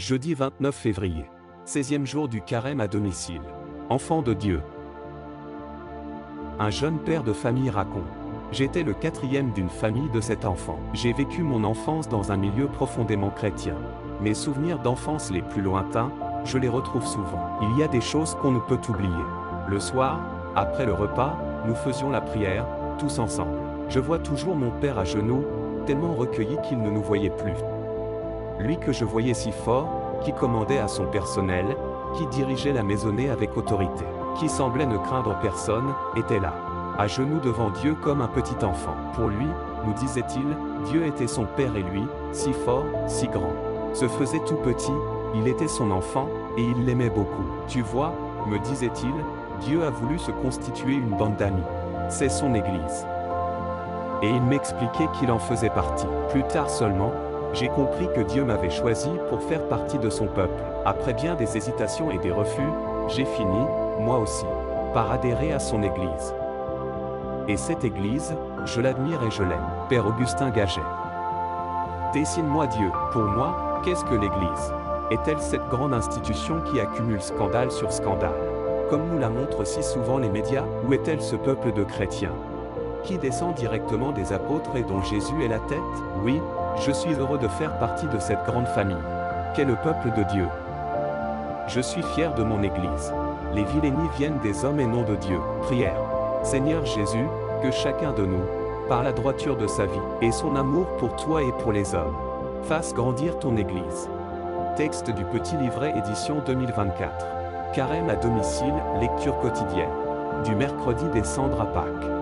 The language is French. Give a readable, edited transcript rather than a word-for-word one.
Jeudi 29 février. 16e jour du carême à domicile. Enfant de Dieu. Un jeune père de famille raconte. J'étais le quatrième d'une famille de 7 enfants. J'ai vécu mon enfance dans un milieu profondément chrétien. Mes souvenirs d'enfance les plus lointains, je les retrouve souvent. Il y a des choses qu'on ne peut oublier. Le soir, après le repas, nous faisions la prière, tous ensemble. Je vois toujours mon père à genoux, tellement recueilli qu'il ne nous voyait plus. Lui que je voyais si fort, qui commandait à son personnel, qui dirigeait la maisonnée avec autorité, qui semblait ne craindre personne, était là, à genoux devant Dieu comme un petit enfant. Pour lui, nous disait-il, Dieu était son père et lui, si fort, si grand, se faisait tout petit, il était son enfant, et il l'aimait beaucoup. Tu vois, me disait-il, Dieu a voulu se constituer une bande d'amis. C'est son Église. Et il m'expliquait qu'il en faisait partie. Plus tard seulement, j'ai compris que Dieu m'avait choisi pour faire partie de son peuple. Après bien des hésitations et des refus, j'ai fini, moi aussi, par adhérer à son Église. Et cette Église, je l'admire et je l'aime. Père Augustin Gaget. Dessine-moi Dieu. Pour moi, qu'est-ce que l'Église? Est-elle cette grande institution qui accumule scandale sur scandale, comme nous la montrent si souvent les médias? Ou est-elle ce peuple de chrétiens qui descend directement des apôtres et dont Jésus est la tête? Oui, je suis heureux de faire partie de cette grande famille, qu'est le peuple de Dieu. Je suis fier de mon Église. Les vilainies viennent des hommes et non de Dieu. Prière. Seigneur Jésus, que chacun de nous, par la droiture de sa vie, et son amour pour toi et pour les hommes, fasse grandir ton Église. Texte du Petit Livret édition 2024. Carême à domicile, lecture quotidienne. Du mercredi des Cendres à Pâques.